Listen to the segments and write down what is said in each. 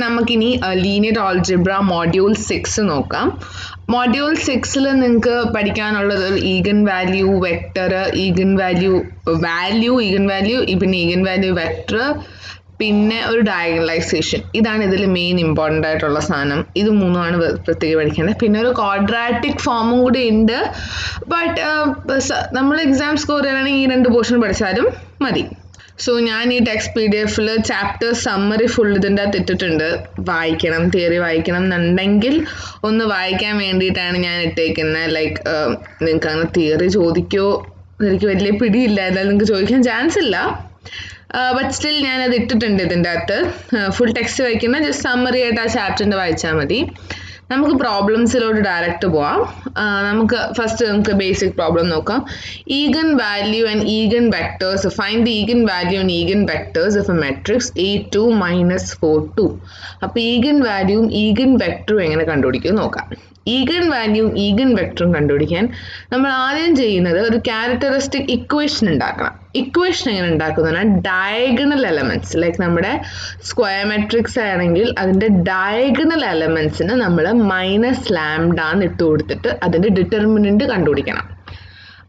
നമുക്കിനി linear algebra module 6 നോക്കാം. Module 6ൽ നിങ്ങൾക്ക് പഠിക്കാനുള്ളത് eigen value vector, eigen value പിന്നെ ഈഗൻ വാല്യൂ വെക്ടർ, പിന്നെ ഒരു ഡയഗണലൈസേഷൻ. ഇതാണ് ഇതിൽ മെയിൻ ഇമ്പോർട്ടൻ്റ് ആയിട്ടുള്ള സാധനം. ഇത് മൂന്നുമാണ് പ്രത്യേകം പഠിക്കേണ്ടത്. പിന്നെ ഒരു ക്വാഡ്രാറ്റിക് ഫോമും കൂടി ഉണ്ട്. ബട്ട് നമ്മൾ എക്സാം സ്കോർ ചെയ്യണമെങ്കിൽ ഈ 2 പോർഷൻ പഠിച്ചാലും മതി. സോ ഞാൻ ഈ ടെക്സ്റ്റ് PDF-ൽ ചാപ്റ്റർ സമ്മറി ഫുൾ ഇതിൻ്റെ അകത്ത് ഇട്ടിട്ടുണ്ട്. വായിക്കണം, തിയറി വായിക്കണം എന്നുണ്ടെങ്കിൽ ഒന്ന് വായിക്കാൻ വേണ്ടിയിട്ടാണ് ഞാൻ ഇട്ടേക്കുന്നത്. ലൈക്ക് നിങ്ങൾക്ക് അങ്ങനെ തിയറി ചോദിക്കുമോ എനിക്ക് വലിയ പിടിയില്ല, എന്തായാലും നിങ്ങൾക്ക് ചോദിക്കാൻ ചാൻസ് ഇല്ല. ബട്ട് സ്റ്റിൽ ഞാനത് ഇട്ടിട്ടുണ്ട് ഇതിൻ്റെ അകത്ത്. ഫുൾ ടെക്സ്റ്റ് വായിക്കുന്ന ജസ്റ്റ് സമ്മറി ആയിട്ട് ആ ചാപ്റ്ററിൻ്റെ വായിച്ചാൽ മതി. നമുക്ക് പ്രോബ്ലംസിലോട്ട് ഡയറക്റ്റ് പോവാം. നമുക്ക് ബേസിക് പ്രോബ്ലം നോക്കാം. Eigen value and eigen vectors. Find the eigen value and eigen vectors of A matrix A2 - 4 2. അപ്പോൾ ഈഗൻ വാല്യൂവും ഈഗൻ വെക്ടറും എങ്ങനെ കണ്ടുപിടിക്കും നോക്കാം. ഈഗൻ വാല്യൂവും ഈഗൻ വെക്ടറും കണ്ടുപിടിക്കാൻ നമ്മൾ ആദ്യം ചെയ്യുന്നത് ഒരു ക്യാരക്ടറിസ്റ്റിക് ഇക്വേഷൻ ഉണ്ടാക്കണം. ഇക്വേഷൻ എങ്ങനെ ഉണ്ടാക്കുന്നതാണ് ഡയഗണൽ എലമെന്റ്സ്. ലൈക്ക് നമ്മുടെ സ്ക്വയർ മെട്രിക്സ് ആണെങ്കിൽ അതിൻ്റെ ഡയഗണൽ എലമെന്റ്സിന് നമ്മൾ -λ ഇട്ട് കൊടുത്തിട്ട് അതിൻ്റെ ഡിറ്റർമിനന്റ് കണ്ടുപിടിക്കണം.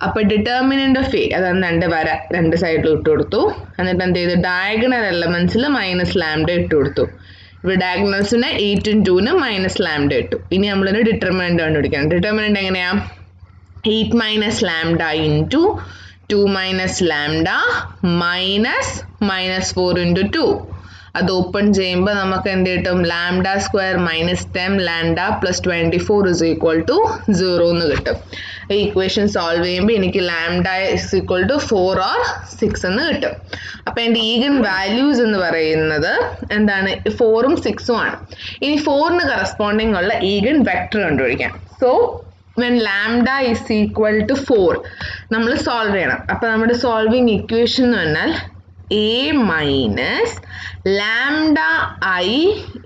അപ്പോൾ ഡിറ്റർമിനന്റ് ഓഫ് A അതാണ് 2 വര 2 സൈഡിലും ഇട്ട് കൊടുത്തു. എന്നിട്ട് എന്ത് ചെയ്തു, ഡയഗണൽ എലമെന്റ്സിൽ -λ ഇട്ട് കൊടുത്തു. ഇവിടെ ഡയഗണൽസിന് 8 ഉം 2-ന് -λ ഇട്ടു. ഇനി നമ്മളിന് ഡിറ്റർമിനന്റ് കണ്ടുപിടിക്കണം. ഡിറ്റർമിനന്റ് എങ്ങനെയാ? 8 - λ ഇൻറ്റു 2 - λ -4 ഇൻറ്റു 2. അത് ഓപ്പൺ ചെയ്യുമ്പോൾ നമുക്ക് എന്ത് കിട്ടും? λ² -10 λ + 24 = 0 എന്ന് കിട്ടും. ഈ ഇക്വേഷൻ സോൾവ് ചെയ്യുമ്പോൾ എനിക്ക് λ = 4 or 6 എന്ന് കിട്ടും. അപ്പോൾ എൻ്റെ ഈഗൻ വാല്യൂസ് എന്ന് പറയുന്നത് എന്താണ്? 4ഉം 6ഉം ആണ്. ഇനി 4-ന് കറസ്പോണ്ടിങ് ഉള്ള ഈഗൻ വെക്ടർ കണ്ടുപിടിക്കാം. സോ when λ = 4 നമ്മൾ സോൾവ് ചെയ്യണം. അപ്പോൾ നമ്മുടെ സോൾവിങ് ഇക്വേഷൻ എന്ന് പറഞ്ഞാൽ A minus lambda I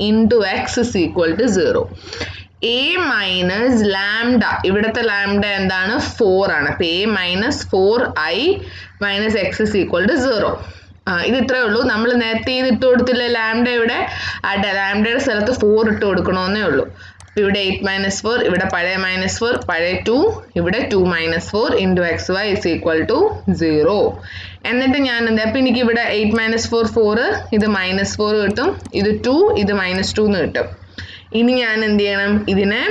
into x is equal to 0. A minus lambda, ഇവിടുത്തെ lambda എന്താണ്? 4 ആണ്. അപ്പോൾ A minus 4I minus x is equal to 0. ഇത് ഇത്രയേ ഉള്ളൂ. നമ്മൾ നേരത്തെ ഇത് ഇട്ട് കൊടുത്തില്ലേ ലാംഡ, ഇവിടെ ലാംഡയുടെ സ്ഥലത്ത് 4 ഇട്ട് കൊടുക്കണമെന്നേ ഉള്ളൂ. ഇവിടെ 8 - 4, ഇവിടെ പഴയ -4, പഴയ 2, ഇവിടെ 2 - 4 into xy is equal to 0. എന്നിട്ട് ഞാൻ എന്താ, അപ്പം എനിക്ക് ഇവിടെ 8 - 4 4, ഇത് -4 കിട്ടും, ഇത് 2, ഇത് -2 എന്ന് കിട്ടും. ഇനി ഞാൻ എന്ത് ചെയ്യണം? ഇതിനെ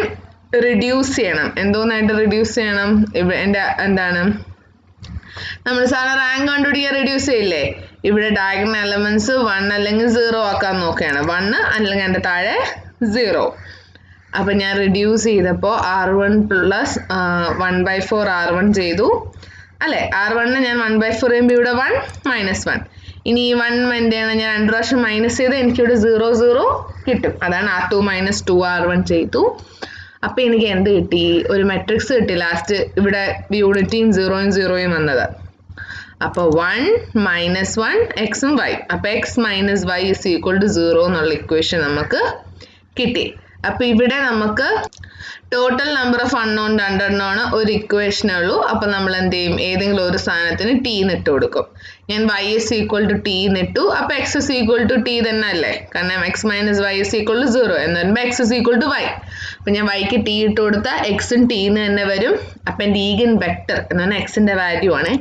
റിഡ്യൂസ് ചെയ്യണം. എന്തോന്നായിട്ട് റിഡ്യൂസ് ചെയ്യണം? എൻ്റെ എന്താണ്, നമ്മൾ സാധാരണ റാങ്ക് കണ്ടുപിടിക്കാൻ റിഡ്യൂസ് ചെയ്യില്ലേ? ഇവിടെ ഡയഗണൽ എലമെന്റ്സ് 1 അല്ലെങ്കിൽ 0 ആക്കാൻ നോക്കുകയാണ്. 1 അല്ലെങ്കിൽ എൻ്റെ താഴെ 0. അപ്പം ഞാൻ റിഡ്യൂസ് ചെയ്തപ്പോൾ R1 + 1/4 R1 ചെയ്തു അല്ലേ? R1-നെ ഞാൻ 1/4 ചെയ്യുമ്പോൾ ഇവിടെ 1 - 1. ഇനി ഈ 1 എന്ത് ചെയ്യണം? ഞാൻ 2 പ്രാവശ്യം മൈനസ് ചെയ്ത് എനിക്കിവിടെ 0 0 കിട്ടും. അതാണ് R2 - 2 R1 ചെയ്തു. അപ്പം എനിക്ക് എന്ത് കിട്ടി? ഒരു മെട്രിക്സ് കിട്ടി. ലാസ്റ്റ് ഇവിടെ യൂണിറ്റിയും 0ഉം 0ഉം വന്നത്. അപ്പോൾ 1 - 1 x ഉം y. അപ്പോൾ x - y = 0 എന്നുള്ള ഇക്വേഷൻ നമുക്ക് കിട്ടി. അപ്പോൾ ഇവിടെ നമുക്ക് ടോട്ടൽ നമ്പർ ഓഫ് അൺനോൺ 2 എണ്ണമാണ്, ഒരു ഇക്വേഷനേ ഉള്ളൂ. അപ്പോൾ നമ്മൾ എന്ത് ചെയ്യും? ഏതെങ്കിലും ഒരു സാധനത്തിന് t ഇട്ട് കൊടുക്കും. ഞാൻ y = t ഇട്ടു. അപ്പോൾ x = t തന്നെ അല്ലേ? കാരണം x - y = 0 എന്ന് പറയുമ്പോൾ x = y. അപ്പം ഞാൻ yക്ക് t ഇട്ട് കൊടുത്താൽ x-ഉം t തന്നെ വരും. അപ്പം എൻ്റെ ഈഗൻ വെക്ടർ എന്ന് പറഞ്ഞാൽ x-ൻ്റെ വാല്യൂ ആണ്.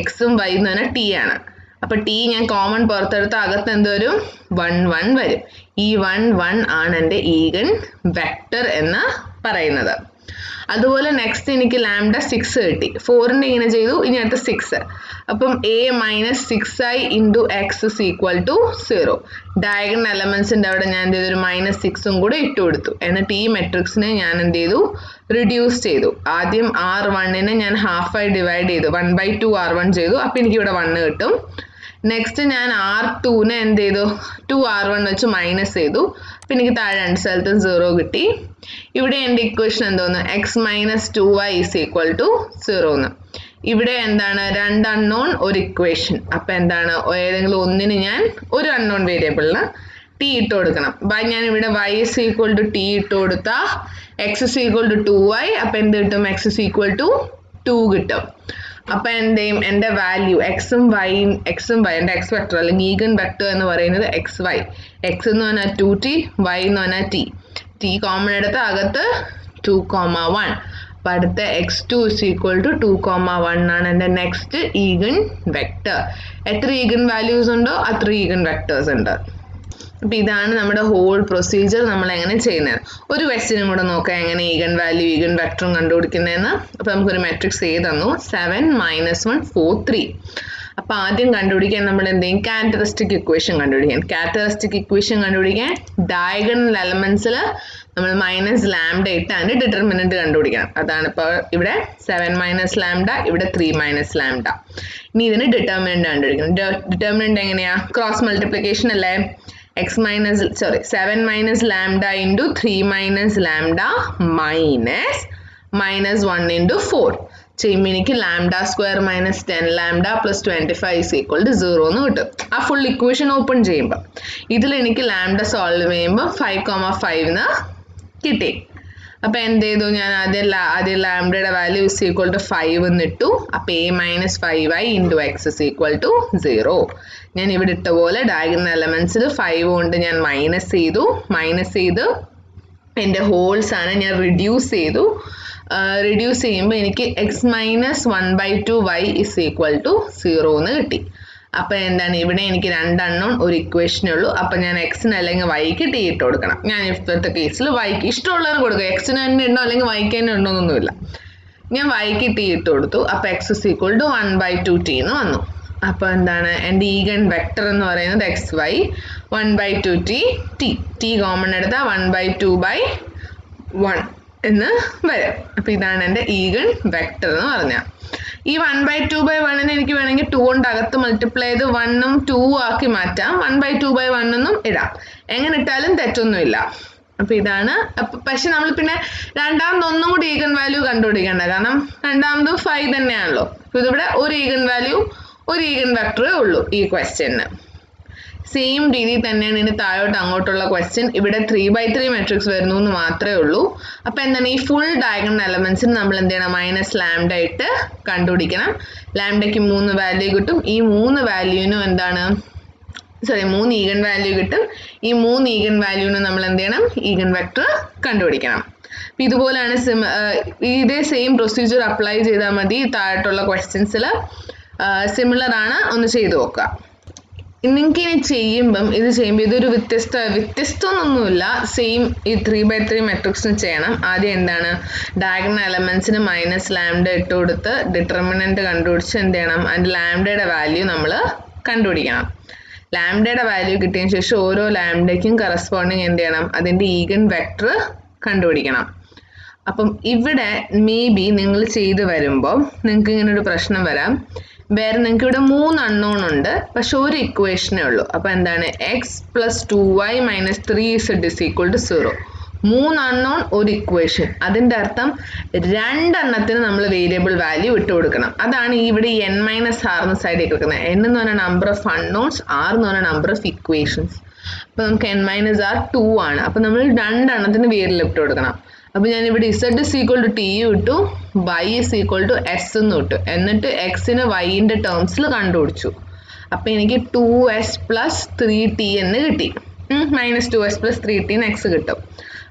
x-ഉം y എന്ന് പറഞ്ഞാൽ t ആണ്. അപ്പോൾ t ഞാൻ കോമൺ പുറത്തെടുത്ത് അകത്ത് എന്ത് വരും? 1 1 വരും. ഈ 1 1 ആണ് എൻ്റെ ഈഗൻ വെക്ടർ എന്ന് പറയുന്നത്. അതുപോലെ നെക്സ്റ്റ് എനിക്ക് λ 6 കിട്ടി. 4-ൻ്റെ ഇങ്ങനെ ചെയ്തു, ഇനി അടുത്ത 6. അപ്പം A - 6I into x is equal to 0. Diagonal എലമെന്റ്സിൻ്റെ അവിടെ ഞാൻ എന്ത് ചെയ്തു? ഒരു -6ഉം കൂടെ ഇട്ട് കൊടുത്തു. എന്നിട്ട് ഈ മെട്രിക്സിനെ ഞാൻ എന്ത് ചെയ്തു? റിഡ്യൂസ് ചെയ്തു. ആദ്യം R1-നെ ഞാൻ ഹാഫായി ഡിവൈഡ് ചെയ്തു, 1/2 R1 ചെയ്തു. അപ്പം എനിക്കിവിടെ 1 കിട്ടും. നെക്സ്റ്റ് ഞാൻ R2-നെ എന്ത് ചെയ്തു? 2 R1 വെച്ച് മൈനസ് ചെയ്തു. അപ്പം എനിക്ക് താഴെ 2 സ്ഥലത്തും 0 കിട്ടി. ഇവിടെ എൻ്റെ ഇക്വേഷൻ എന്തോന്ന്? x - 2y is equal to 0 എന്ന്. ഇവിടെ എന്താണ്? 2 അൺനോൺ, ഒരു ഇക്വേഷൻ. അപ്പം എന്താണ്? ഏതെങ്കിലും ഒന്നിന് ഞാൻ ഒരു അൺനോൺ വേരിയബിളിന് t ഇട്ട് കൊടുക്കണം. ഞാൻ ഇവിടെ y = t ഇട്ട് കൊടുത്താൽ x = 2y. അപ്പം എന്ത് കിട്ടും? x = 2 കിട്ടും. അപ്പോൾ എന്തെയും എൻ്റെ വാല്യൂ എക്സും വൈയും എൻ്റെ എക്സ് വെക്ടർ അല്ലെങ്കിൽ ഈഗൻ വെക്ടർ എന്ന് പറയുന്നത് എക്സ് വൈ. എക്സ് എന്ന് പറഞ്ഞാൽ 2t, വൈ എന്ന് പറഞ്ഞാൽ ടി. ടി കോമൺ എടുത്ത് അകത്ത് 2,1. അപ്പം അടുത്ത x2 = 2,1 ആണ് എൻ്റെ നെക്സ്റ്റ് ഈഗൻ വെക്ടർ. എത്ര ഈഗൻ വാല്യൂസ് ഉണ്ടോ അത്ര ഈഗൻ വെക്ടേഴ്സ് ഉണ്ട്. അപ്പോൾ ഇതാണ് നമ്മുടെ ഹോൾ പ്രൊസീജിയർ നമ്മൾ എങ്ങനെ ചെയ്യുന്നത്. ഒരു ക്വസ്റ്റ്യനും കൂടെ നോക്കാം എങ്ങനെ ഈഗൻ വാല്യൂ ഈഗൻ വെക്ടറും കണ്ടുപിടിക്കുന്നതെന്ന്. അപ്പോൾ നമുക്കൊരു മാട്രിക്സ് എ തന്നു 7 - 1 4 3. അപ്പോൾ ആദ്യം കണ്ടുപിടിക്കാൻ നമ്മൾ എന്തെങ്കിലും ക്യാരക്ടറിസ്റ്റിക് ഇക്വേഷൻ കണ്ടുപിടിക്കാൻ. ക്യാരക്ടറിസ്റ്റിക് ഇക്വേഷൻ കണ്ടുപിടിക്കാൻ ഡയഗണൽ എലമെന്റ്സിൽ നമ്മൾ -λ ഇട്ട് അതിൻ്റെ ഡിറ്റർമിനന്റ് കണ്ടുപിടിക്കണം. അതാണ് ഇപ്പോൾ ഇവിടെ 7 - λ, ഇവിടെ 3 - λ. ഇനി ഇതിന് ഡിറ്റർമിനന്റ് കണ്ടുപിടിക്കണം. ഡിറ്റർമിനന്റ് എങ്ങനെയാ? ക്രോസ് മൾട്ടിപ്ലിക്കേഷൻ അല്ലേ? 7 - λ × 3 - λ -1 × 4 ചെയ്യുമ്പോൾ എനിക്ക് λ² - 10λ + 25 = 0 എന്ന് കിട്ടും. ആ ഫുൾ ഇക്വേഷൻ ഓപ്പൺ ചെയ്യുമ്പോൾ ഇതിൽ എനിക്ക് λ സോൾവ് ചെയ്യുമ്പോൾ 5,5 കിട്ടി. അപ്പോൾ എന്ത് ചെയ്തു? ഞാൻ ആദ്യം ലാംഡയുടെ വാല്യൂ =5 എന്നിട്ടു. അപ്പോൾ a - 5y × x = 0. ഞാൻ ഇവിടെ ഇട്ട പോലെ ഡയഗണൽ എലമെന്റ്സിൽ 5 കൊണ്ട് ഞാൻ മൈനസ് ചെയ്ത് എൻ്റെ ഹോൾസ് ആണ് ഞാൻ റിഡ്യൂസ് ചെയ്തു. റിഡ്യൂസ് ചെയ്യുമ്പോൾ എനിക്ക് x - 1/2y = 0 എന്ന് കിട്ടി. അപ്പോൾ എന്താണ് ഇവിടെ എനിക്ക് 2 അൺനോൺ ഒരു ഇക്വേഷനേ ഉള്ളൂ. അപ്പോൾ ഞാൻ എക്സിന് അല്ലെങ്കിൽ വൈക്ക് ടി ഇട്ട് കൊടുക്കണം. ഞാൻ ഇപ്പോഴത്തെ കേസിൽ വൈക്ക് ഇഷ്ടമുള്ളവർ കൊടുക്കുക. എക്സിന് തന്നെ ഉണ്ടോ അല്ലെങ്കിൽ വൈക്ക് തന്നെ ഉണ്ടോ എന്നൊന്നുമില്ല. ഞാൻ വൈക്ക് ടി ഇട്ട് കൊടുത്തു. അപ്പോൾ x = 1/2t എന്ന് വന്നു. അപ്പോൾ എന്താണ് എൻ്റെ ഈഗൻ വെക്ടർ എന്ന് പറയുന്നത് xy 1/2t. ടി കോമൺ എടുത്താൽ 1/2/1 എന്ന് വരും. അപ്പോൾ ഇതാണ് എൻ്റെ ഈഗൻ വെക്ടർ എന്ന് പറഞ്ഞാൽ. ഈ 1/2/1 എനിക്ക് വേണമെങ്കിൽ 2 കൊണ്ട് അകത്ത് മൾട്ടിപ്ലൈ ചെയ്ത് 1ഉം 2ഉം ആക്കി മാറ്റാം. 1/2/1 എന്നും ഇടാം. എങ്ങനെ ഇട്ടാലും തെറ്റൊന്നുമില്ല. അപ്പോൾ ഇതാണ്. പക്ഷെ നമ്മൾ പിന്നെ രണ്ടാമത് ഒന്നും കൂടി ഈഗൻ വാല്യൂ കണ്ടുപിടിക്കേണ്ട. കാരണം രണ്ടാമതും 5 തന്നെയാണല്ലോ. അപ്പോൾ ഇതിവിടെ ഒരു ഈഗൻ വാല്യൂ ഒരു ഈഗൻ വെക്ടറേ ഉള്ളൂ ഈ ക്വസ്റ്റ്യന്. സെയിം രീതിയിൽ തന്നെയാണ് ഇനി താഴോട്ട് അങ്ങോട്ടുള്ള ക്വസ്റ്റ്യൻ. ഇവിടെ 3/3 മെട്രിക്സ് വരുന്നു എന്ന് മാത്രമേ ഉള്ളൂ. അപ്പോൾ എന്താണ് ഈ ഫുൾ ഡയഗണൽ എലമെന്റ്സിന് നമ്മൾ എന്ത് ചെയ്യണം? -λ ഇട്ട് കണ്ടുപിടിക്കണം. ലാംഡയ്ക്ക് 3 വാല്യൂ കിട്ടും. ഈ 3 വാല്യൂവിനും എന്താണ് 3 ഈഗൻ വാല്യൂ കിട്ടും. ഈ 3 ഈഗൻ വാല്യൂവിന് നമ്മൾ എന്ത് ചെയ്യണം? ഈഗൻ വെക്ടർ കണ്ടുപിടിക്കണം. അപ്പോൾ ഇതുപോലെയാണ് ഇതേ സെയിം പ്രൊസീജിയർ അപ്ലൈ ചെയ്താൽ മതി. താഴോട്ടുള്ള ക്വസ്റ്റ്യൻസിൽ സിമിലർ ആണ്. ഒന്ന് ചെയ്ത് നോക്കുക. നിങ്ങൾക്ക് ഇനി ചെയ്യുമ്പം ഇതൊരു വ്യത്യസ്തമൊന്നുമില്ല. സെയിം ഈ 3/3 മെട്രിക്സിന് ചെയ്യണം. ആദ്യം എന്താണ് ഡയഗണൽ എലമെന്റ്സിന് -λ ഇട്ട് കൊടുത്ത് ഡിറ്റർമിനന്റ് കണ്ടുപിടിച്ച് എന്ത് ചെയ്യണം? അതിൻ്റെ ലാംഡയുടെ വാല്യൂ നമ്മൾ കണ്ടുപിടിക്കണം. ലാംഡയുടെ വാല്യൂ കിട്ടിയതിന് ശേഷം ഓരോ ലാംഡയ്ക്കും കറസ്പോണ്ടിങ് എന്ത് ചെയ്യണം? അതിൻ്റെ ഈഗൻ വെക്ടർ കണ്ടുപിടിക്കണം. അപ്പം ഇവിടെ മേ ബി നിങ്ങൾ ചെയ്ത് വരുമ്പോൾ നിങ്ങൾക്ക് ഇങ്ങനൊരു പ്രശ്നം വരാം. വേറെ നിങ്ങൾക്ക് ഇവിടെ 3 അൺനോൺ ഉണ്ട്, പക്ഷെ ഒരു ഇക്വേഷനേ ഉള്ളൂ. അപ്പോൾ എന്താണ് x + 2y - 3z = 0. 3 അൺനോൺ ഒരു ഇക്വേഷൻ. അതിൻ്റെ അർത്ഥം 2 എണ്ണത്തിന് നമ്മൾ വേരിയബിൾ വാല്യൂ ഇട്ട് കൊടുക്കണം. അതാണ് ഇവിടെ n - r എന്ന സൈഡിൽ കിടക്കുന്നത്. n എന്ന് പറഞ്ഞാൽ നമ്പർ ഓഫ് അൺനോൺസ്, r എന്ന് പറഞ്ഞാൽ നമ്പർ ഓഫ് ഇക്വേഷൻസ്. അപ്പോൾ നമുക്ക് n - r 2 ആണ്. അപ്പോൾ നമ്മൾ 2 എണ്ണത്തിന് വേരിയബിൾ ഇട്ട് കൊടുക്കണം. അപ്പോൾ ഞാൻ ഇവിടെ z = t ഇട്ടു, y = s എന്ന് ഇട്ടു. എന്നിട്ട് എക്സിന് വൈൻ്റെ ടേംസിൽ കണ്ടുപിടിച്ചു. അപ്പോൾ എനിക്ക് 2s + 3t എന്ന് കിട്ടി. -2s + 3t എന്ന് x കിട്ടും.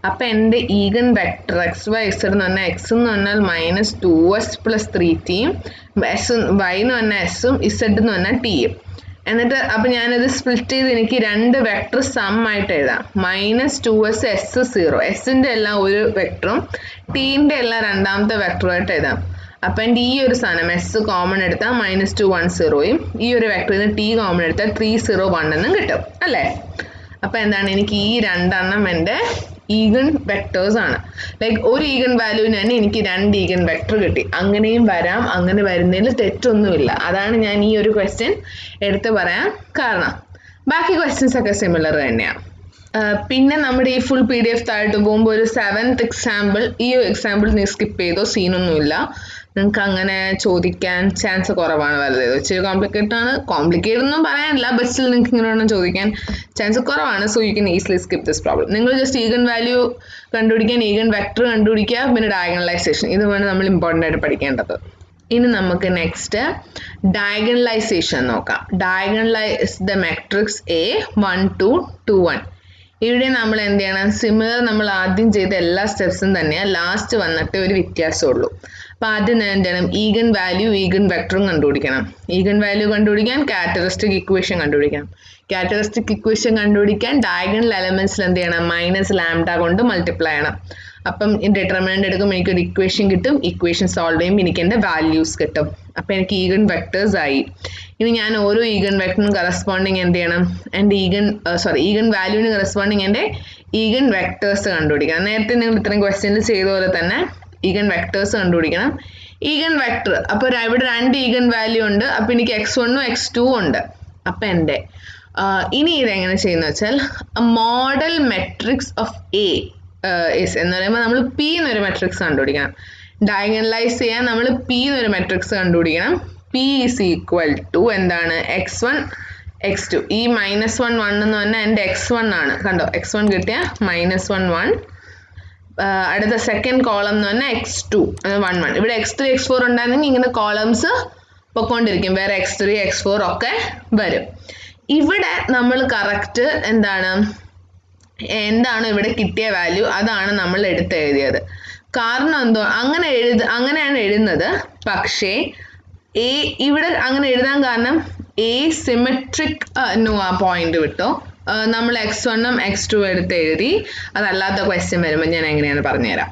അപ്പോൾ എൻ്റെ ഈഗൻ വെക്ടർ xy z എന്ന് പറഞ്ഞാൽ x എന്ന് പറഞ്ഞാൽ -2s + 3t, y എന്ന് പറഞ്ഞാൽ s ഉം z എന്ന് പറഞ്ഞാൽ t യും. എന്നിട്ട് അപ്പോൾ ഞാനത് സ്പ്ലിറ്റ് ചെയ്ത് എനിക്ക് 2 വെക്ടർ സം ആയിട്ട് എഴുതാം. -2s s 0. എസിൻ്റെ എല്ലാം ഒരു വെക്ടറും ടീൻ്റെ എല്ലാം രണ്ടാമത്തെ വെക്ടറുമായിട്ട് എഴുതാം. അപ്പം എൻ്റെ ഈ ഒരു സാധനം എസ് കോമൺ എടുത്താൽ -2 1 0യും ഈ ഒരു വെക്ടറിന് ടി കോമൺ എടുത്താൽ 3 0 1 എന്നും കിട്ടും അല്ലേ. അപ്പം എന്താണ് എനിക്ക് ഈ 2 എണ്ണം എൻ്റെ ഈഗൻ വെക്ടേഴ്സ് ആണ്. ലൈക്ക് ഒരു ഈഗൻ വാല്യൂവിന് തന്നെ എനിക്ക് 2 ഈഗൻ വെക്ടർ കിട്ടി. അങ്ങനെയും വരാം, അങ്ങനെ വരുന്നതിൽ തെറ്റൊന്നുമില്ല. അതാണ് ഞാൻ ഈ ഒരു ക്വസ്റ്റ്യൻ എടുത്ത് പറയാൻ കാരണം. ബാക്കി ക്വസ്റ്റ്യൻസ് ഒക്കെ സിമിലർ തന്നെയാണ്. പിന്നെ നമ്മുടെ ഈ ഫുൾ PDF താഴോട്ട് പോകുമ്പോൾ ഒരു 7th എക്സാമ്പിൾ, ഈ എക്സാമ്പിൾ നീ സ്കിപ്പ് ചെയ്തോ, സീനൊന്നുമില്ല. നിങ്ങൾക്ക് അങ്ങനെ ചോദിക്കാൻ ചാൻസ് കുറവാണ്. വളരെ ഇച്ചിരി കോംപ്ലിക്കേറ്റഡ് ആണ്. കോംപ്ലിക്കേറ്റഡ് ഒന്നും പറയാനില്ല, ബട്ട് സ്റ്റിൽ നിങ്ങൾക്ക് ഇങ്ങനെ വേണം ചോദിക്കാൻ ചാൻസ് കുറവാണ്. So you can easily skip this problem. നിങ്ങൾ ജസ്റ്റ് ഈഗൻ വാല്യൂ കണ്ടുപിടിക്കാൻ ഈഗൻ വെക്ടർ കണ്ടുപിടിക്കുക, പിന്നെ ഡയഗണലൈസേഷൻ. ഇത് വേണം നമ്മൾ ഇമ്പോർട്ടൻ്റ് ആയിട്ട് പഠിക്കേണ്ടത്. ഇനി നമുക്ക് നെക്സ്റ്റ് ഡയഗണലൈസേഷൻ നോക്കാം. Diagonalise the matrix A 1 2 2 1. ഇവിടെ നമ്മൾ എന്ത് ചെയ്യണം? സിമിലർ നമ്മൾ ആദ്യം ചെയ്ത എല്ലാ സ്റ്റെപ്സും തന്നെയാണ്, ലാസ്റ്റ് വന്നിട്ട് ഒരു വ്യത്യാസമുള്ളൂ. അപ്പോൾ ആദ്യം എന്ത് ചെയ്യണം? ഈഗൻ വാല്യൂ ഈഗൻ വെക്ടറും കണ്ടുപിടിക്കണം. ഈഗൻ വാല്യൂ കണ്ടുപിടിക്കാൻ ക്യാരക്ടറിസ്റ്റിക് ഇക്വേഷൻ കണ്ടുപിടിക്കണം. ക്യാരക്ടറിസ്റ്റിക് ഇക്വേഷൻ കണ്ടുപിടിക്കാൻ ഡയഗണൽ എലമെന്റ്സിൽ എന്ത് ചെയ്യണം? മൈനസ് ലാംഡ കൊണ്ട് മൾട്ടിപ്ലൈ ചെയ്യണം. അപ്പം ഡിറ്റർമിനന്റ് എടുക്കുമ്പോൾ എനിക്കൊരു ഇക്വേഷൻ കിട്ടും. ഇക്വേഷൻ സോൾവ് ചെയ്യുമ്പോൾ എനിക്ക് എൻ്റെ വാല്യൂസ് കിട്ടും. അപ്പം എനിക്ക് ഈഗൻ വെക്ടേഴ്സ് ആയി. ഇനി ഞാൻ ഓരോ ഈഗൻ വെക്ടറിനും കറസ്പോണ്ടിങ് എന്ത് ചെയ്യണം? എൻ്റെ ഈഗൻ വാല്യൂവിന് കറസ്പോണ്ടിങ് എൻ്റെ ഈഗൻ വെക്ടേഴ്സ് കണ്ടുപിടിക്കണം. നേരത്തെ നിങ്ങൾ ഇത്രയും ക്വസ്റ്റ്യനിൽ ചെയ്ത പോലെ തന്നെ ഈഗൻ വെക്ടേഴ്സ് കണ്ടുപിടിക്കണം. ഈഗൻ വെക്ടർ അപ്പോൾ ഇവിടെ 2 ഈഗൻ വാല്യൂ ഉണ്ട്. അപ്പോൾ എനിക്ക് x1 x2 ഉണ്ട്. അപ്പം എൻ്റെ ഇനി ഇതെങ്ങനെ ചെയ്യുന്ന വെച്ചാൽ മോഡൽ മെട്രിക്സ് ഓഫ് എ എന്ന് പറയുമ്പോൾ നമ്മൾ പി എന്നൊരു മെട്രിക്സ് കണ്ടുപിടിക്കണം. ഡയഗണലൈസ് ചെയ്യാൻ നമ്മൾ പി എന്നൊരു മെട്രിക്സ് കണ്ടുപിടിക്കണം. പി ഈസ് ഈക്വൽ ടു എന്താണ്? x1 x2. ഈ -1 1 എന്ന് പറഞ്ഞാൽ എൻ്റെ x1 ആണ്. കണ്ടോ, x1 കിട്ടിയ -1 1. അടുത്ത സെക്കൻഡ് കോളം എന്ന് പറഞ്ഞാൽ x2 1 1. ഇവിടെ x3 x4 ഉണ്ടായിരുന്നെങ്കിൽ ഇങ്ങനെ കോളംസ് പൊക്കോണ്ടിരിക്കും, വേറെ x3 x4 ഒക്കെ വരും. ഇവിടെ നമ്മൾ കറക്റ്റ് എന്താണ് ഇവിടെ കിട്ടിയ വാല്യൂ അതാണ് നമ്മൾ എടുത്തെഴുതിയത്. കാരണം എന്തോ അങ്ങനെയാണ് എഴുതുന്നത്. പക്ഷേ ഇവിടെ അങ്ങനെ എഴുതാൻ കാരണം എ സിമെട്രിക് ആ പോയിന്റ് വിട്ടോ, നമ്മൾ x1 x2 എടുത്ത് എഴുതി. അതല്ലാത്ത ക്വസ്റ്റ്യൻ വരുമ്പോൾ ഞാൻ എങ്ങനെയാണ് പറഞ്ഞുതരാം.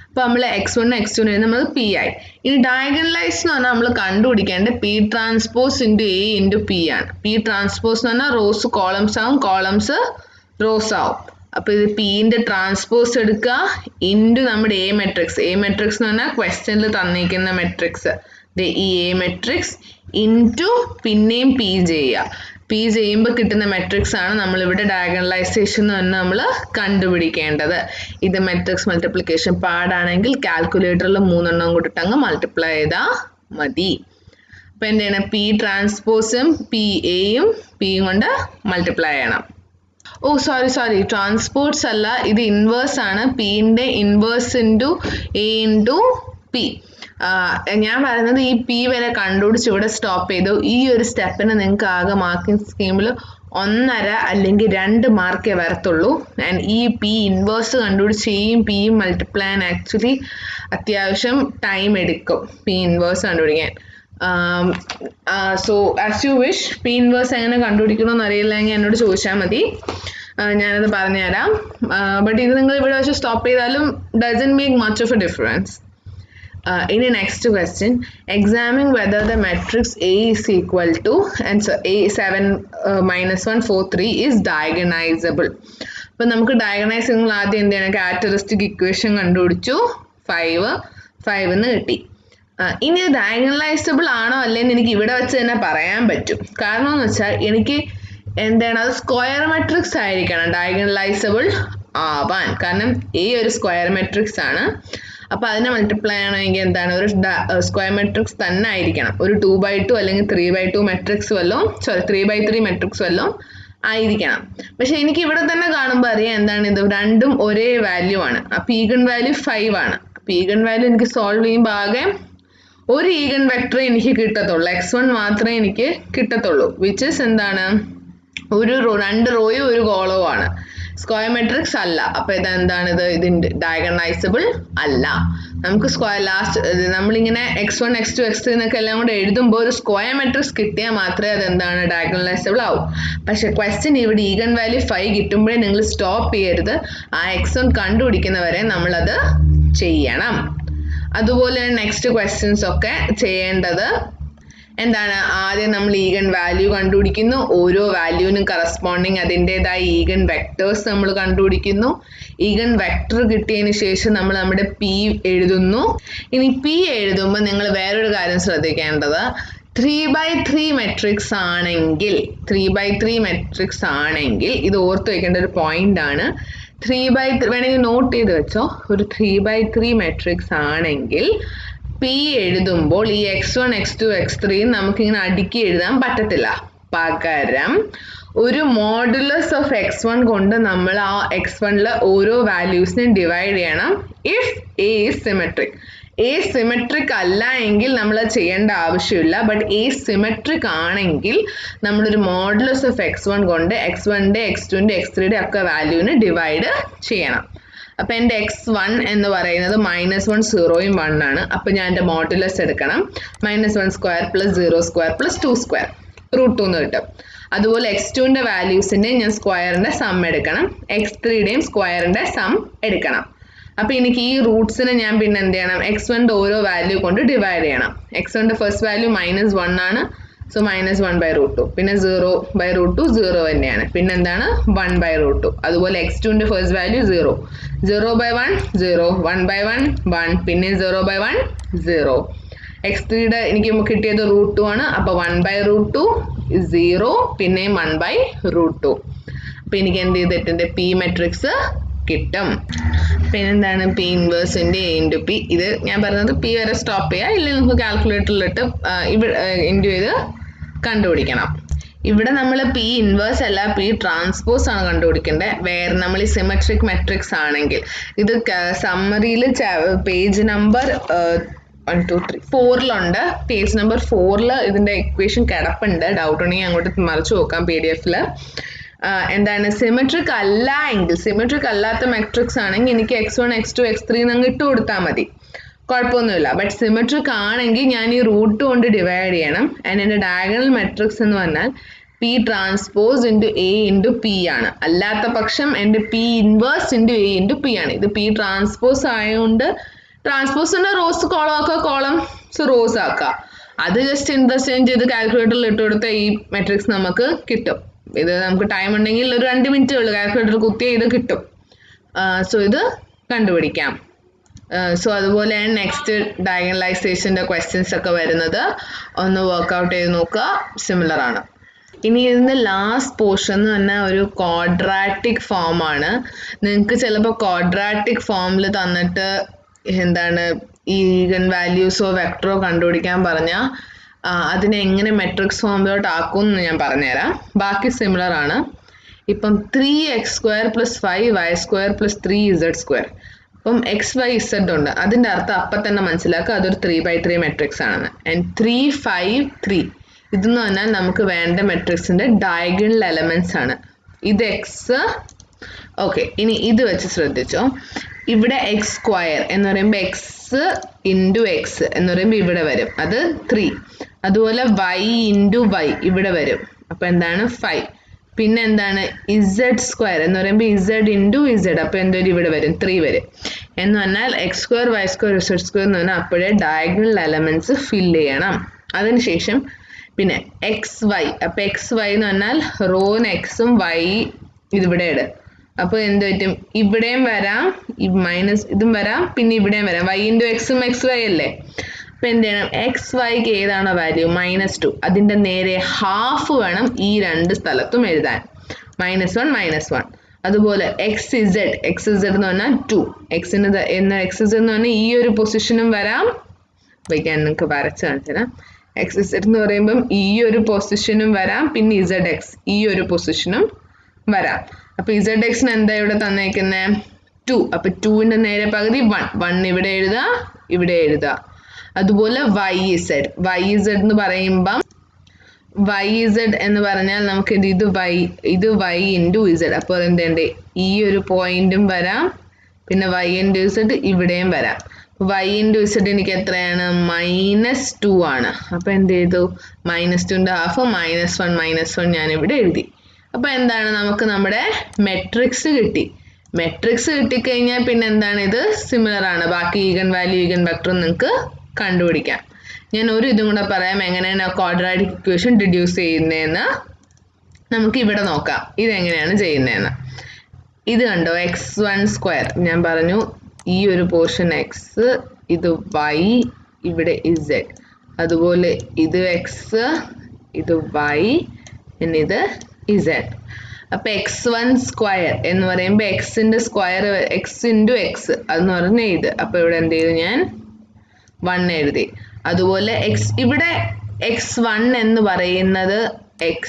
അപ്പോൾ നമ്മൾ x1 x2 നമ്മൾ പി ആയി. ഇനി ഡയഗണലൈസ് എന്ന് പറഞ്ഞാൽ നമ്മൾ കണ്ടുപിടിക്കേണ്ടത് P transpose into A into P ആണ്. പി ട്രാൻസ്പോസ് എന്ന് പറഞ്ഞാൽ റോസ് കോളംസ് ആവും, കോളംസ് റോസ് ആവും. അപ്പോൾ ഇത് പിന്റെ ട്രാൻസ്പോസ് എടുക്കുക ഇൻറ്റു നമ്മുടെ എ മെട്രിക്സ്. എ മെട്രിക്സ് എന്ന് പറഞ്ഞാൽ ക്വസ്റ്റ്യനിൽ തന്നിരിക്കുന്ന മെട്രിക്സ്, ഈ എ മെട്രിക്സ് ഇൻറ്റു പിന്നെയും പി ചെയ്യുക. പി ചെയ്യുമ്പോൾ കിട്ടുന്ന മെട്രിക്സ് ആണ് നമ്മളിവിടെ ഡയഗണലൈസേഷൻ എന്ന് പറഞ്ഞാൽ നമ്മൾ കണ്ടുപിടിക്കേണ്ടത്. ഇത് മെട്രിക്സ് മൾട്ടിപ്ലിക്കേഷൻ പാടാണെങ്കിൽ കാൽക്കുലേറ്ററിൽ 3 എണ്ണം കൂട്ടിട്ട് അങ്ങ് മൾട്ടിപ്ലൈ ചെയ്താൽ മതി. അപ്പം എന്ത് ചെയ്യണം? പി ട്രാൻസ്പോസും പി എയും പിയും കൊണ്ട് മൾട്ടിപ്ലൈ ചെയ്യണം. ഓ സോറി, ട്രാൻസ്പോർട്സ് അല്ല, ഇത് ഇൻവേഴ്സ് ആണ്. പിന്റെ inverse into A into P. ഞാൻ പറയുന്നത് ഈ പി വരെ കണ്ടുപിടിച്ച് ഇവിടെ സ്റ്റോപ്പ് ചെയ്തു. ഈ ഒരു സ്റ്റെപ്പിന് നിങ്ങൾക്ക് ആകെ മാർക്കിംഗ് സ്കീമിൽ 1.5 അല്ലെങ്കിൽ 2 മാർക്കേ വരത്തുള്ളൂ. ആൻഡ് ഈ പി ഇൻവേഴ്സ് കണ്ടുപിടിച്ച് എയും പിയും മൾട്ടിപ്ലൈ ചെയ്യാൻ ആക്ച്വലി അത്യാവശ്യം ടൈം എടുക്കും പി ഇൻവേഴ്സ് കണ്ടുപിടിക്കാൻ. So as you wish. P inverse എങ്ങനെ കണ്ടുപിടിക്കണമെന്ന് അറിയില്ലെങ്കിൽ എന്നോട് ചോദിച്ചാൽ മതി, ഞാനത് പറഞ്ഞുതരാം. ബട്ട് ഇത് നിങ്ങൾ ഇവിടെ വെച്ച് സ്റ്റോപ്പ് ചെയ്താലും doesn't make much of a difference. ഇനി next question, examine whether the matrix A is equal to answer A 7 -1 4 3 is diagonalisable. അപ്പം നമുക്ക് ഡയഗണൈസ് നിങ്ങൾ ആദ്യം എന്ത് ചെയ്യണം? ക്യാരക്ടറിസ്റ്റിക് ഇക്വേഷൻ കണ്ടുപിടിച്ചു, 5 എന്ന് കിട്ടി. ഇനി ഡയഗണലൈസബിൾ ആണോ അല്ലേന്ന് എനിക്ക് ഇവിടെ വെച്ച് തന്നെ പറയാൻ പറ്റും. കാരണം എന്ന് വെച്ചാൽ എനിക്ക് എന്താണ്, അത് സ്ക്വയർ മെട്രിക്സ് ആയിരിക്കണം ഡയഗണലൈസബിൾ ആവാൻ. കാരണം എ ഒരു സ്ക്വയർ മെട്രിക്സ് ആണ്. അപ്പോൾ അതിനെ മൾട്ടിപ്ലൈ ചെയ്യണമെങ്കിൽ എന്താണ്, ഒരു സ്ക്വയർ മെട്രിക്സ് തന്നെ ആയിരിക്കണം. ഒരു 2/2 അല്ലെങ്കിൽ 3/2 മെട്രിക്സ് വല്ലതും 3/3 മെട്രിക്സ് വല്ലതും ആയിരിക്കണം. പക്ഷെ എനിക്ക് ഇവിടെ തന്നെ കാണുമ്പോൾ അറിയാം എന്താണ്, ഇത് രണ്ടും ഒരേ വാല്യൂ ആണ്. അപ്പോൾ ഈഗൺ വാല്യൂ 5 ആണ്. അപ്പോൾ ഈഗൺ വാല്യൂ എനിക്ക് സോൾവ് ചെയ്യുമ്പോൾ ആകെ ഒരു ഈഗൺ വെക്ടർ എനിക്ക് കിട്ടത്തുള്ളൂ, x1 മാത്രമേ എനിക്ക് കിട്ടത്തുള്ളൂ. വിച്ച് ഇസ് എന്താണ്, 2 റോയും 1 കോളവും ആണ്. സ്ക്വയർ മെട്രിക്സ് അല്ല. അപ്പോൾ ഇതെന്താണിത്? ഇതിൻ്റെ ഡയഗണലൈസബിൾ അല്ല. നമുക്ക് നമ്മളിങ്ങനെ x1 x2 x3 എന്നൊക്കെ എല്ലാം കൂടെ എഴുതുമ്പോൾ ഒരു സ്ക്വയർ മെട്രിക്സ് കിട്ടിയാൽ മാത്രമേ അതെന്താണ് ഡയഗണലൈസബിൾ ആവും. പക്ഷെ ക്വസ്റ്റ്യൻ ഇവിടെ ഈഗൺ വാല്യൂ 5 കിട്ടുമ്പോഴേ നിങ്ങൾ സ്റ്റോപ്പ് ചെയ്യരുത്. ആ x1 കണ്ടുപിടിക്കുന്നവരെ നമ്മളത് ചെയ്യണം. അതുപോലെ നെക്സ്റ്റ് ക്വസ്റ്റ്യൻസ് ഒക്കെ ചെയ്യേണ്ടത് എന്താണ്, ആദ്യം നമ്മൾ ഈഗൺ വാല്യൂ കണ്ടുപിടിക്കുന്നു, ഓരോ വാല്യൂവിനും കറസ്പോണ്ടിങ് അതിൻ്റെതായ ഈഗൺ വെക്ടേഴ്സ് നമ്മൾ കണ്ടുപിടിക്കുന്നു. ഈഗൺ വെക്ടർ കിട്ടിയതിന് ശേഷം നമ്മൾ നമ്മുടെ പി എഴുതുന്നു. ഇനി പി എഴുതുമ്പോൾ നിങ്ങൾ വേറൊരു കാര്യം ശ്രദ്ധിക്കേണ്ടത്, 3/3 മെട്രിക്സ് ആണെങ്കിൽ 3/3 മെട്രിക്സ് ആണെങ്കിൽ ഇത് ഓർത്ത് വെക്കേണ്ട ഒരു പോയിന്റ് ആണ്. 3/3 വേണമെങ്കിൽ നോട്ട് ചെയ്ത് വെച്ചോ. ഒരു 3/3 മെട്രിക്സ് ആണെങ്കിൽ പി എഴുതുമ്പോൾ ഈ x1 x2 x3 നമുക്കിങ്ങനെ അടുക്കി എഴുതാൻ പറ്റത്തില്ല. പകരം ഒരു മോഡുലസ് ഓഫ് x1 കൊണ്ട് നമ്മൾ ആ x1ലെ ഓരോ വാല്യൂസിനെയും ഡിവൈഡ് ചെയ്യണം if A is symmetric. asymmetric അല്ല എങ്കിൽ നമ്മൾ ചെയ്യേണ്ട ആവശ്യമില്ല. ബട്ട് asymmetric ആണെങ്കിൽ നമ്മളൊരു മോഡുലസ് ഓഫ് x1 കൊണ്ട് x1ന്റെ x2ന്റെ x3ന്റെ ഒക്കെ വാല്യൂവിനെ ഡിവൈഡ് ചെയ്യണം. അപ്പൊ എൻ്റെ x1 എന്ന് പറയുന്നത് -1 0 1 ആണ്. അപ്പൊ ഞാൻ എൻ്റെ മോഡുലസ് എടുക്കണം. -1 square plus 0 square plus 2 square √2 എന്ന് കിട്ടും. അതുപോലെ x2ന്റെ വാല്യൂസിന്റെ ഞാൻ സ്ക്വയറിന്റെ സം എടുക്കണം. x3യുടെയും സ്ക്വയറിന്റെ സം എടുക്കണം. അപ്പൊ എനിക്ക് ഈ റൂട്ട്സിനെ ഞാൻ പിന്നെ എന്ത് ചെയ്യണം? x1ന്റെ ഓരോ വാല്യൂ കൊണ്ട് ഡിവൈഡ് ചെയ്യണം. x1ന്റെ ഫസ്റ്റ് വാല്യൂ -1 ആണ്. സോ -1/√2. പിന്നെ 0/√2 0 തന്നെയാണ്. പിന്നെ എന്താണ്? 1/√2. അതുപോലെ x2ന്റെ ഫസ്റ്റ് വാല്യൂ 0. 0/1 0, 1/1 1, പിന്നെ 0/1 0. x3യുടെ എനിക്ക് കിട്ടിയത് √2 ആണ്. അപ്പൊ 1/√2 0, പിന്നെ 1/√2. അപ്പൊ എനിക്ക് എന്ത് ചെയ്തിട്ടുണ്ട്? പി മെട്രിക്സ് കിട്ടും. പിന്നെന്താണ്? പി ഇൻവേഴ്സിന്റെ എ ഇൻറ്റു പി. ഇത് ഞാൻ പറയുന്നത് പി വരെ സ്റ്റോപ്പ് ചെയ്യുക. ഇല്ലെങ്കിൽ നമുക്ക് കാൽക്കുലേറ്ററിലിട്ട് ഇൻറ്റു ചെയ്ത് കണ്ടുപിടിക്കണം. ഇവിടെ നമ്മൾ പി ഇൻവേഴ്സ് അല്ല പി ട്രാൻസ്പോസ് ആണ് കണ്ടുപിടിക്കേണ്ടത്. വേറെ നമ്മൾ ഈ സിമെട്രിക് മെട്രിക്സ് ആണെങ്കിൽ ഇത് സമ്മറിയിൽ പേജ് നമ്പർ 1 2 3 4 പേജ് നമ്പർ 4 ഇതിന്റെ ഇക്വേഷൻ കിടപ്പുണ്ട്. ഡൗട്ട് ഉണ്ടെങ്കിൽ അങ്ങോട്ട് മറിച്ച് നോക്കാം PDF എന്താണ്? സിമെട്രിക് അല്ല എങ്കിൽ, സിമെട്രിക് അല്ലാത്ത മെട്രിക്സ് ആണെങ്കിൽ എനിക്ക് x1 x2 x3 എന്നങ്ങ് ഇട്ട് കൊടുത്താൽ മതി, കുഴപ്പമൊന്നുമില്ല. ബട്ട് സിമെട്രിക് ആണെങ്കിൽ ഞാൻ ഈ റൂട്ട് കൊണ്ട് ഡിവൈഡ് ചെയ്യണം. ആൻഡ് എൻ്റെ ഡയഗണൽ മെട്രിക്സ് എന്ന് പറഞ്ഞാൽ P transpose into A into P ആണ്. അല്ലാത്ത പക്ഷം എൻ്റെ P inverse into A into P ആണ്. ഇത് പി ട്രാൻസ്പോസ് ആയതുകൊണ്ട് ട്രാൻസ്പോസിന്റെ റോസ് കോളം ആക്കുക, കോളംസ് റോസ് ആക്കുക. അത് ജസ്റ്റ് ഇന്റർചേഞ്ച് ചെയ്ത് കാൽക്കുലേറ്ററിൽ ഇട്ട് കൊടുത്ത ഈ മെട്രിക്സ് നമുക്ക് കിട്ടും. ഇത് നമുക്ക് ടൈം ഉണ്ടെങ്കിൽ ഒരു 2 മിനിറ്റേ ഉള്ളൂ, കാൽക്കുലേറ്റർ കുത്തിയ ഇത് കിട്ടും. സോ ഇത് കണ്ടുപിടിക്കാം. സോ അതുപോലെ നെക്സ്റ്റ് ഡയഗണലൈസേഷൻ്റെ ക്വസ്റ്റ്യൻസ് ഒക്കെ വരുന്നത് ഒന്ന് വർക്ക്ഔട്ട് ചെയ്ത് നോക്കുക, സിമിലർ ആണ്. ഇനി ഇതിൻ്റെ ലാസ്റ്റ് പോർഷൻ എന്ന് പറഞ്ഞാൽ ഒരു ക്വാഡ്രാറ്റിക് ഫോം ആണ്. നിങ്ങൾക്ക് ചിലപ്പോൾ ക്വാഡ്രാറ്റിക് ഫോമിൽ തന്നിട്ട് എന്താണ് ഈഗൻ വാല്യൂസോ വെക്ടറോ കണ്ടുപിടിക്കാൻ പറഞ്ഞാൽ അതിനെ എങ്ങനെ മെട്രിക്സ് ഫോമിലോട്ട് ആക്കും എന്ന് ഞാൻ പറഞ്ഞുതരാം. ബാക്കി സിമിലർ ആണ്. ഇപ്പം 3x² + 5y² + 3z². അപ്പം x, y, z ഉണ്ട്. അതിൻ്റെ അർത്ഥം അപ്പം തന്നെ മനസ്സിലാക്കുക അതൊരു 3x3 മെട്രിക്സ് ആണെന്ന്. ആൻഡ് 3 5 3 ഇതെന്ന് പറഞ്ഞാൽ നമുക്ക് വേണ്ട മെട്രിക്സിൻ്റെ ഡയഗണൽ എലമെന്റ്സ് ആണ്. ഇത് എക്സ്. ഓക്കെ, ഇനി ഇത് വെച്ച് ശ്രദ്ധിച്ചോ. ഇവിടെ x² എന്ന് പറയുമ്പോൾ x ഇൻറ്റു എക്സ് എന്ന് പറയുമ്പോൾ ഇവിടെ വരും, അത് 3. അതുപോലെ y ഇൻറ്റു y ഇവിടെ വരും, അപ്പോൾ എന്താണ് 5. പിന്നെ എന്താണ് z² എന്ന് പറയുമ്പോൾ z ഇൻറ്റു z, അപ്പോൾ എന്തൊരു ഇവിടെ വരും 3 വരും. എന്ന് പറഞ്ഞാൽ x² y² z² എന്ന് പറഞ്ഞാൽ അപ്പോഴേ ഡയഗണൽ എലമെന്റ്സ് ഫില്ല് ചെയ്യണം. അതിനുശേഷം പിന്നെ xy, അപ്പോൾ xy എന്ന് പറഞ്ഞാൽ റോന് എക്സും y ഇതിവിടെ ഇടും. അപ്പോൾ എന്ത് പറ്റും? ഇവിടെയും വരാം, മൈനസ് ഇതും വരാം, പിന്നെ ഇവിടെയും വരാം. y ഇൻറ്റു എക്സും xy അല്ലേ. അപ്പോൾ എന്ത് ചെയ്യണം? xyക്ക് ഏതാണോ വാല്യൂ -2 അതിൻ്റെ നേരെ ഹാഫ് വേണം ഈ രണ്ട് സ്ഥലത്തും എഴുതാൻ. -1 -1. അതുപോലെ xz എന്ന് പറഞ്ഞാൽ 2. എക്സിന് xz എന്ന് പറഞ്ഞാൽ ഈ ഒരു പൊസിഷനും വരാം. വയ്ക്കാൻ നിങ്ങൾക്ക് വരച്ച് കാണിച്ചുതരാം. xz എന്ന് പറയുമ്പം ഈ ഒരു പൊസിഷനും വരാം, പിന്നെ zx ഈ ഒരു പൊസിഷനും വരാം. അപ്പോൾ zx എന്താ ഇവിടെ തന്നേക്കുന്നത്? 2. അപ്പോൾ 2ന്റെ നേരെ പകുതി 1 ഇവിടെ എഴുതുക, ഇവിടെ എഴുതുക. അതുപോലെ yz എന്ന് പറയുമ്പം yz എന്ന് പറഞ്ഞാൽ നമുക്ക് ഇത് y ഇൻറ്റു z. അപ്പോൾ എന്തുണ്ട്? ഈ ഒരു പോയിന്റും വരാം, പിന്നെ y ഇൻറ്റു z ഇവിടെയും വരാം. y ഇൻറ്റു z എനിക്ക് എത്രയാണ്? -2 ആണ്. അപ്പോൾ എന്ത് ചെയ്തു? -2ന്റെ ഹാഫ് -1 ഞാൻ ഇവിടെ എഴുതി. അപ്പോൾ എന്താണ്? നമുക്ക് നമ്മുടെ മെട്രിക്സ് കിട്ടി. മെട്രിക്സ് കിട്ടിക്കഴിഞ്ഞാൽ പിന്നെ എന്താണ്? ഇത് സിമിലർ ആണ്. ബാക്കി ഈഗൻ വാല്യൂ ഈഗൻ വെക്ടറും നിങ്ങൾക്ക് കണ്ടുപിടിക്കാം. ഞാൻ ഒരു ഇതും കൂടെ പറയാം, എങ്ങനെയാണ് ക്വാഡ്രാറ്റിക് ഇക്വേഷൻ ഡിഡ്യൂസ് ചെയ്യുന്നതെന്ന് നമുക്ക് ഇവിടെ നോക്കാം. ഇതെങ്ങനെയാണ് ചെയ്യുന്നതെന്ന്. ഇത് കണ്ടോ, x1² ഞാൻ പറഞ്ഞു ഈ ഒരു പോർഷൻ x, ഇത് y, ഇവിടെ z. അതുപോലെ ഇത് x, ഇത് y, പിന്നെ ഇത് z. അപ്പൊ x1² എന്ന് പറയുമ്പോൾ എക്സിന്റെ സ്ക്വയർ x ഇൻറ്റു എക്സ് അതെന്ന് പറഞ്ഞാൽ ഇത്. അപ്പൊ ഇവിടെ എന്ത് ചെയ്തു? ഞാൻ 1 എഴുതി. അതുപോലെ ഇവിടെ x1 എന്ന് പറയുന്നത് x,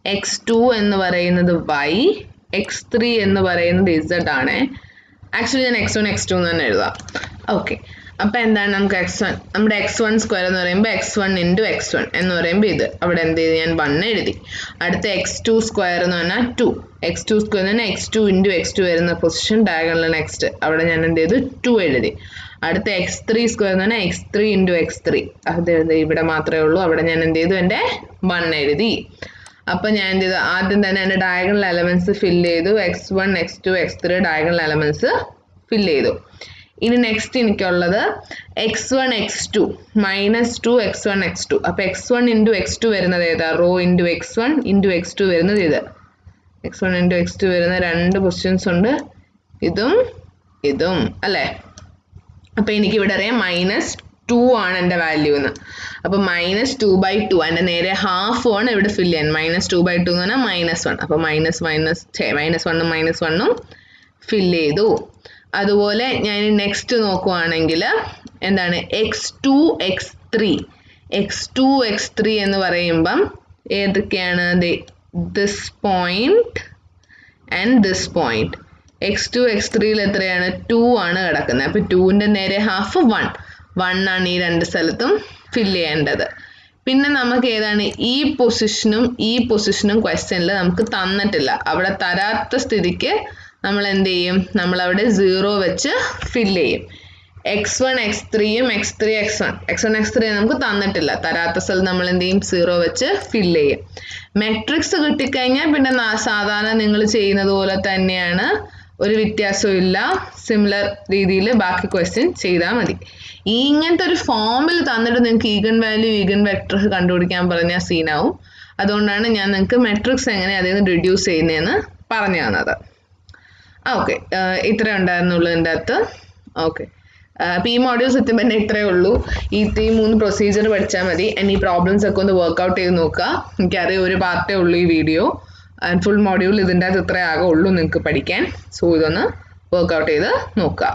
x2 എന്ന് പറയുന്നത് y, x3 എന്ന് പറയുന്നത് z ആണ്. ആക്ച്വലി ഞാൻ x1 x2 എന്ന് തന്നെ എഴുതാം. ഓക്കെ, അപ്പം എന്താണ് നമുക്ക് x1, നമ്മുടെ x1 സ്ക്വയർ എന്ന് പറയുമ്പോൾ x1 ഇൻറ്റു x1 എന്ന് പറയുമ്പോൾ ഇത് അവിടെ എന്ത് ചെയ്ത് ഞാൻ 1 എഴുതി. അടുത്ത x2 സ്ക്വയർ എന്ന് പറഞ്ഞാൽ 2, x2 സ്ക്വയർ എന്ന് പറഞ്ഞാൽ x2 ഇൻറ്റു x2 വരുന്ന പൊസിഷൻ ഡയഗണൽ നെക്സ്റ്റ് അവിടെ ഞാൻ എന്ത് ചെയ്തു 2 എഴുതി. അടുത്ത x3 സ്ക്വയർ എന്ന് പറഞ്ഞാൽ x3 ഇൻറ്റു x3 അത് ഇവിടെ മാത്രമേ ഉള്ളൂ, അവിടെ ഞാൻ എന്ത് ചെയ്തു എൻ്റെ 1 എഴുതി. അപ്പം ഞാൻ എന്ത് ചെയ്തു ആദ്യം തന്നെ എൻ്റെ ഡയഗണൽ എലമെൻറ്റ്സ് ഫില്ല് ചെയ്തു. x1 x2 x3 diagonal elements fill ചെയ്തു. ഇനി നെക്സ്റ്റ് എനിക്കുള്ളത് x1 x2 minus 2 x1 x2. അപ്പോൾ x1 ഇൻറ്റു x2 വരുന്നത് ഏതാ? Rho into x1 into x2 വരുന്നത് ഇത്. x1 ഇൻറ്റു x2 വരുന്ന 2 പൊസിഷൻസ് ഉണ്ട്, ഇതും ഇതും അല്ലേ. അപ്പോൾ എനിക്ക് ഇവിടെ അറിയാം -2 ആണ് എൻ്റെ വാല്യൂ എന്ന്. അപ്പോൾ -2/2 അതിൻ്റെ നേരെ ഹാഫ് ആണ് ഇവിടെ ഫില്ല് ചെയ്യാൻ. -2/2 എന്ന് പറഞ്ഞാൽ -1. അപ്പോൾ -1ഉം ഫില്ല് ചെയ്തു. അതുപോലെ ഞാൻ നെക്സ്റ്റ് നോക്കുവാണെങ്കിൽ എന്താണ് x2 x3 എന്ന് പറയുമ്പം ഏതൊക്കെയാണ്? This point and this point. x2 x3യിൽ എത്രയാണ്? 2 ആണ് കിടക്കുന്നത്. അപ്പോൾ 2ൻ്റെ നേരെ ഹാഫ് 1 ആണ് ഈ രണ്ട് സ്ഥലത്തും ഫില്ല് ചെയ്യേണ്ടത്. പിന്നെ നമുക്ക് ഏതാണ് ഈ പൊസിഷനും ക്വസ്റ്റ്യനിൽ നമുക്ക് തന്നിട്ടില്ല. അവിടെ തരാത്ത സ്ഥിതിക്ക് നമ്മൾ എന്ത് ചെയ്യും? നമ്മളവിടെ 0 വെച്ച് ഫില്ല് ചെയ്യും. x1 x3യും x3 x1 നമുക്ക് തന്നിട്ടില്ല, തരാത്ത സ്ഥലത്ത് നമ്മൾ എന്ത് ചെയ്യും? 0 വെച്ച് ഫില്ല് ചെയ്യും. മെട്രിക്സ് കിട്ടിക്കഴിഞ്ഞാൽ പിന്നെ സാധാരണ നിങ്ങൾ ചെയ്യുന്നത് പോലെ തന്നെയാണ്, ഒരു വ്യത്യാസവും ഇല്ല. സിമിലർ രീതിയിൽ ബാക്കി ക്വസ്റ്റ്യൻ ചെയ്താൽ മതി. ഇങ്ങനത്തെ ഒരു ഫോമിൽ തന്നിട്ട് നിങ്ങൾക്ക് ഈഗൻ വാല്യൂ ഈഗൻ വെക്ടർ കണ്ടുപിടിക്കാൻ പറഞ്ഞാൽ സീനാവും. അതുകൊണ്ടാണ് ഞാൻ നിങ്ങൾക്ക് മെട്രിക്സ് എങ്ങനെ അതിൽ നിന്ന് റിഡ്യൂസ് ചെയ്യുന്നതെന്ന് പറഞ്ഞു തന്നത്. ഓക്കെ, ഇത്രേ ഉണ്ടായിരുന്നുള്ളൂ എൻ്റെ അകത്ത്. ഓക്കെ, അപ്പോൾ ഈ മോഡ്യൂൾ സത്യം തന്നെ ഇത്രയേ ഉള്ളൂ. ഈ 3 പ്രൊസീജിയർ പഠിച്ചാൽ മതി. ഈ പ്രോബ്ലംസ് ഒക്കെ ഒന്ന് വർക്ക്ഔട്ട് ചെയ്ത് നോക്കുക. എനിക്കറിയാം ഒരു പാർട്ടേ ഉള്ളൂ ഈ വീഡിയോ, ഫുൾ മോഡ്യൂൾ ഇതിൻ്റെ അകത്ത് ഇത്രേ ആകെ ഉള്ളൂ നിങ്ങൾക്ക് പഠിക്കാൻ. സോ ഇതൊന്ന് വർക്ക്ഔട്ട് ചെയ്ത് നോക്കുക.